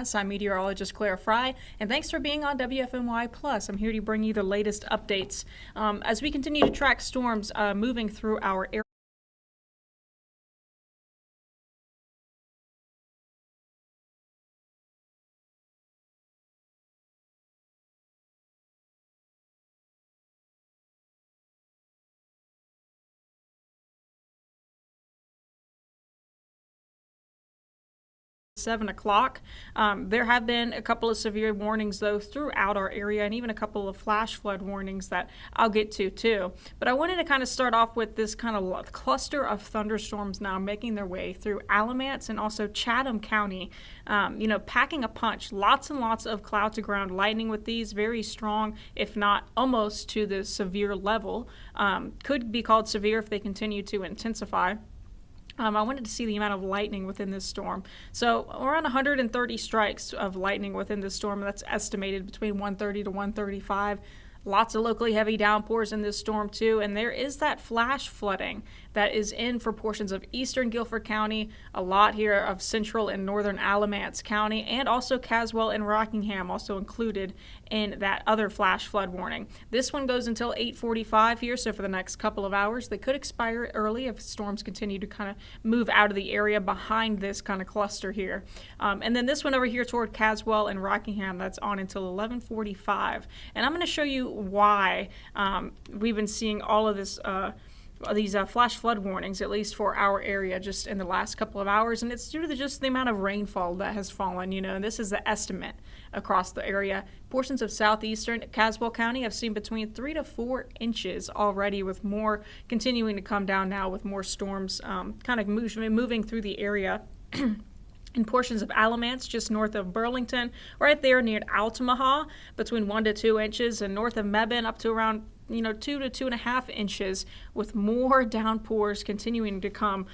I'm meteorologist Claire Fry, and thanks for being on WFMY Plus. I'm here to bring you the latest updates as we continue to track storms moving through our area. $7 o'clock. There have been a couple of severe warnings though throughout our area, and even a couple of flash flood warnings that I'll get to too. But I wanted to kind of start off with this kind of cluster of thunderstorms now making their way through Alamance and also Chatham County. Packing a punch. Lots and lots of cloud to ground lightning with these, very strong, if not almost to the severe level. Could be called severe if they continue to intensify. I wanted to see the amount of lightning within this storm. So around 130 strikes of lightning within this storm. That's estimated between 130 to 135. Lots of locally heavy downpours in this storm too, and there is that flash flooding that is in for portions of eastern Guilford County, a lot here of central and northern Alamance County, and also Caswell and Rockingham also included in that other flash flood warning. This one goes until 8:45 here, so for the next couple of hours. They could expire early if storms continue to kind of move out of the area behind this kind of cluster here. And then this one over here toward Caswell and Rockingham, that's on until 11:45. And I'm going to show you why we've been seeing all of this these flash flood warnings, at least for our area, just in the last couple of hours. And it's due to just the amount of rainfall that has fallen. And this is the estimate across the area. Portions of southeastern Caswell County have seen between 3 to 4 inches already, with more continuing to come down now with more storms kind of moving through the area. In portions of Alamance, just north of Burlington, right there near Altamaha, between 1 to 2 inches, and north of Mebane up to around 2 to 2.5 inches, with more downpours continuing to come.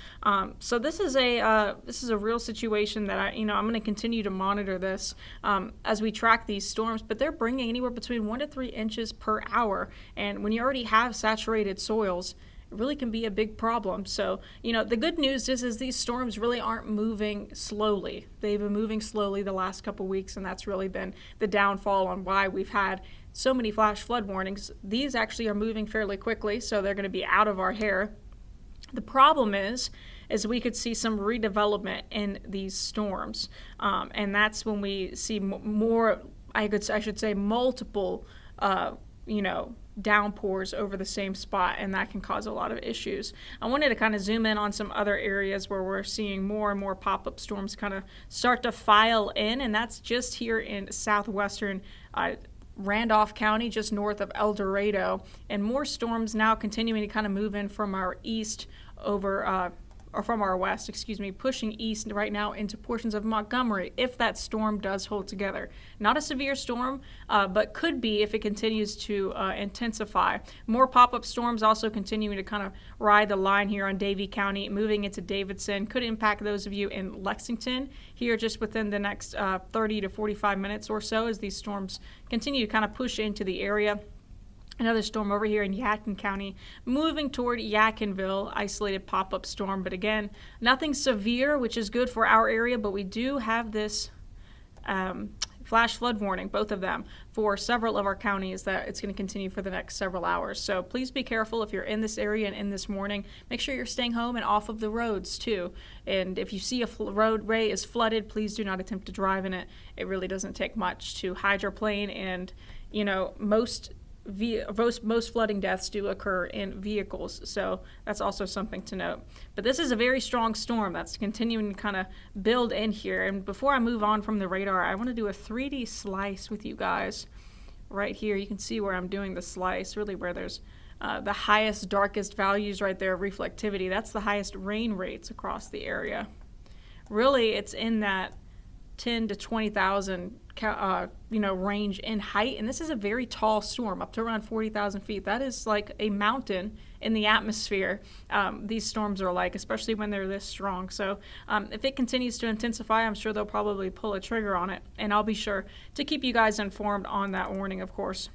So this is a real situation that I'm going to continue to monitor this as we track these storms. But they're bringing anywhere between 1 to 3 inches per hour, and when you already have saturated soils, it really can be a big problem. So, the good news is these storms really aren't moving slowly. They've been moving slowly the last couple weeks, and that's really been the downfall on why we've had so many flash flood warnings. These actually are moving fairly quickly, so they're going to be out of our hair. The problem is we could see some redevelopment in these storms, and that's when we see more, I should say multiple, downpours over the same spot, and that can cause a lot of issues. I wanted to kind of zoom in on some other areas where we're seeing more and more pop-up storms kind of start to file in, and that's just here in southwestern Randolph County, just north of El Dorado, and more storms now continuing to kind of move in from our east over or from our west, pushing east right now into portions of Montgomery, if that storm does hold together. Not a severe storm, but could be if it continues to intensify. More pop-up storms also continuing to kind of ride the line here on Davie County, moving into Davidson. Could impact those of you in Lexington here just within the next 30 to 45 minutes or so, as these storms continue to kind of push into the area. Another storm over here in Yadkin County, moving toward Yadkinville, isolated pop-up storm. But again, nothing severe, which is good for our area, but we do have this flash flood warning, both of them, for several of our counties, that it's going to continue for the next several hours. So please be careful if you're in this area and in this morning. Make sure you're staying home and off of the roads too. And if you see a roadway is flooded, please do not attempt to drive in it. It really doesn't take much to hydroplane, and most flooding deaths do occur in vehicles, so that's also something to note. But this is a very strong storm that's continuing to kind of build in here. And before I move on from the radar, I want to do a 3D slice with you guys. Right here, you can see where I'm doing the slice, really where there's the highest, darkest values right there of reflectivity. That's the highest rain rates across the area. Really, it's in that 10 to 20,000 range in height, and this is a very tall storm, up to around 40,000 feet. That is like a mountain in the atmosphere. These storms are like, especially when they're this strong. So if it continues to intensify, I'm sure they'll probably pull a trigger on it, and I'll be sure to keep you guys informed on that warning, of course,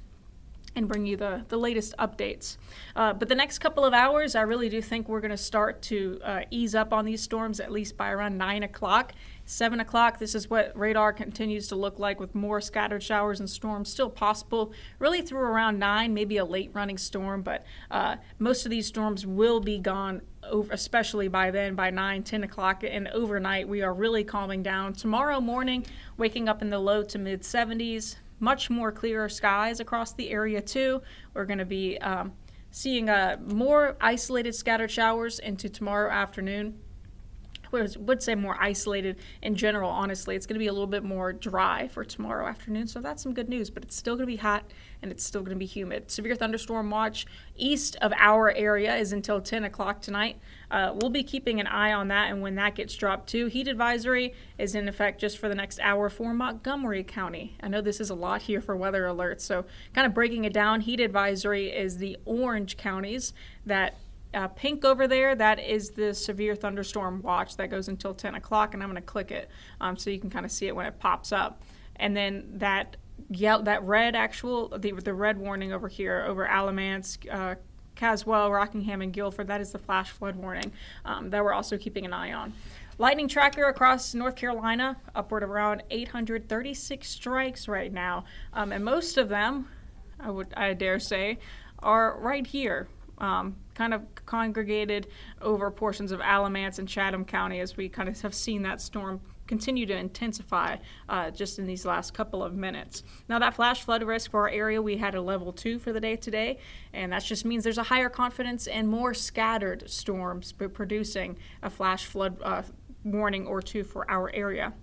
and bring you the latest updates. But the next couple of hours, I really do think we're going to start to ease up on these storms, at least by around 9 o'clock. 7 o'clock, this is what radar continues to look like, with more scattered showers and storms still possible, really through around 9, maybe a late running storm, but most of these storms will be gone over, especially by then, by 9, 10 o'clock, and overnight we are really calming down. Tomorrow morning, waking up in the low to mid 70s, much more clearer skies across the area too. We're going to be seeing more isolated scattered showers into tomorrow afternoon. Would say more isolated in general, honestly. It's going to be a little bit more dry for tomorrow afternoon, so that's some good news, but it's still going to be hot and it's still going to be humid. Severe thunderstorm watch east of our area is until 10 o'clock tonight. We'll be keeping an eye on that, and when that gets dropped too, heat advisory is in effect just for the next hour for Montgomery County. I know this is a lot here for weather alerts, so kind of breaking it down, heat advisory is the orange counties. That pink over there, that is the severe thunderstorm watch that goes until 10 o'clock, and I'm going to click it so you can kind of see it when it pops up. And then that red the red warning over here over Alamance, Caswell, Rockingham, and Guilford, that is the flash flood warning that we're also keeping an eye on. Lightning tracker across North Carolina, upward around 836 strikes right now, and most of them, I dare say, are right here. Kind of congregated over portions of Alamance and Chatham County, as we kind of have seen that storm continue to intensify just in these last couple of minutes. Now, that flash flood risk for our area, we had a level 2 for the day today, and that just means there's a higher confidence and more scattered storms producing a flash flood warning or 2 for our area.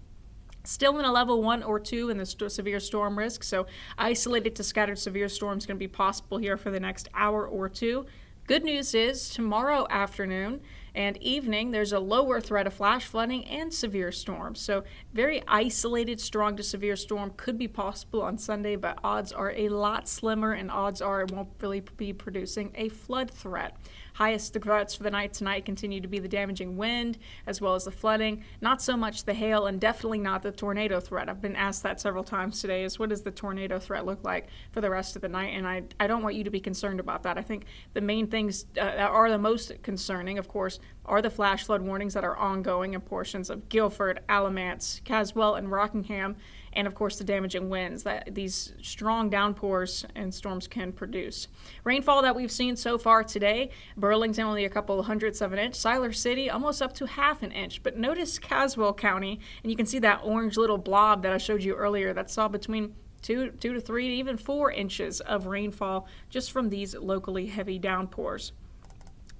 Still in a level 1 or 2 in the severe storm risk, so isolated to scattered severe storms going to be possible here for the next hour or 2. Good news is tomorrow afternoon and evening, there's a lower threat of flash flooding and severe storms. So very isolated, strong to severe storm could be possible on Sunday, but odds are a lot slimmer, and odds are it won't really be producing a flood threat. Highest threats for the night tonight continue to be the damaging wind as well as the flooding. Not so much the hail, and definitely not the tornado threat. I've been asked that several times today, is what does the tornado threat look like for the rest of the night? And I don't want you to be concerned about that. I think the main things that are the most concerning, of course, are the flash flood warnings that are ongoing in portions of Guilford, Alamance, Caswell, and Rockingham, and of course the damaging winds that these strong downpours and storms can produce. Rainfall that we've seen so far today, Burlington only a couple hundredths of an inch, Siler City almost up to half an inch, but notice Caswell County, and you can see that orange little blob that I showed you earlier that saw between 2 to 3 to even 4 inches of rainfall just from these locally heavy downpours.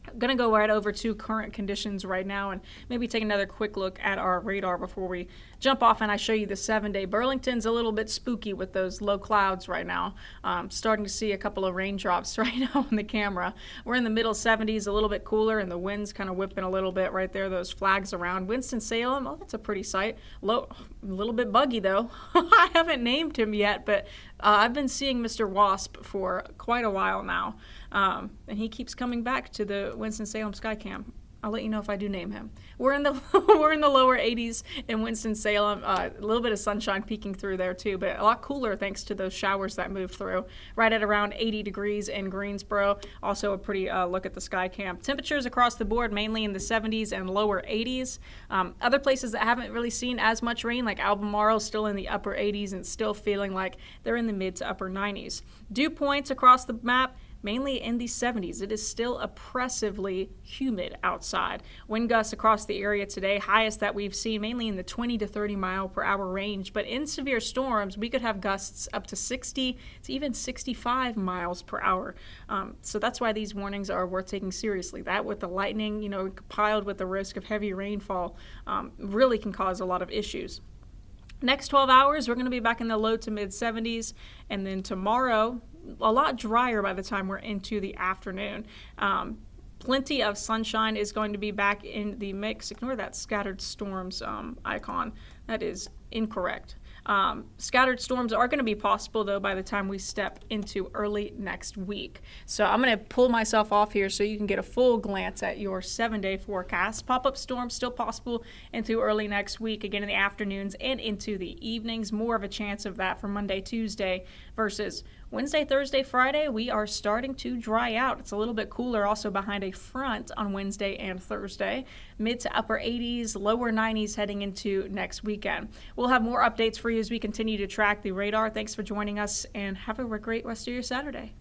I'm going to go right over to current conditions right now and maybe take another quick look at our radar before we jump off and I show you the 7-day. Burlington's a little bit spooky with those low clouds right now. Starting to see a couple of raindrops right now on the camera. We're in the middle 70s, a little bit cooler, and the wind's kind of whipping a little bit right there, those flags around. Winston-Salem, oh, that's a pretty sight. Low, a little bit buggy though. I haven't named him yet, but I've been seeing Mr. Wasp for quite a while now. And he keeps coming back to the Winston-Salem Skycam. I'll let you know if I do name him. We're in the lower 80s in Winston-Salem. A little bit of sunshine peeking through there too, but a lot cooler thanks to those showers that moved through. Right at around 80 degrees in Greensboro. Also a pretty look at the Skycam. Temperatures across the board mainly in the 70s and lower 80s. Other places that haven't really seen as much rain, like Albemarle, still in the upper 80s and still feeling like they're in the mid to upper 90s. Dew points across the map, mainly in the 70s. It is still oppressively humid outside. Wind gusts across the area today, highest that we've seen, mainly in the 20 to 30 mile per hour range. But in severe storms, we could have gusts up to 60 to even 65 miles per hour. So that's why these warnings are worth taking seriously. That with the lightning, compiled with the risk of heavy rainfall, really can cause a lot of issues. Next 12 hours, we're going to be back in the low to mid 70s. And then tomorrow, a lot drier by the time we're into the afternoon. Plenty of sunshine is going to be back in the mix. Ignore that scattered storms icon. That is incorrect. Scattered storms are going to be possible, though, by the time we step into early next week. So I'm going to pull myself off here so you can get a full glance at your 7-day forecast. Pop-up storms still possible into early next week, again in the afternoons and into the evenings. More of a chance of that for Monday, Tuesday versus Wednesday, Thursday, Friday. We are starting to dry out. It's a little bit cooler also behind a front on Wednesday and Thursday. Mid to upper 80s, lower 90s heading into next weekend. We'll have more updates for you as we continue to track the radar. Thanks for joining us and have a great rest of your Saturday.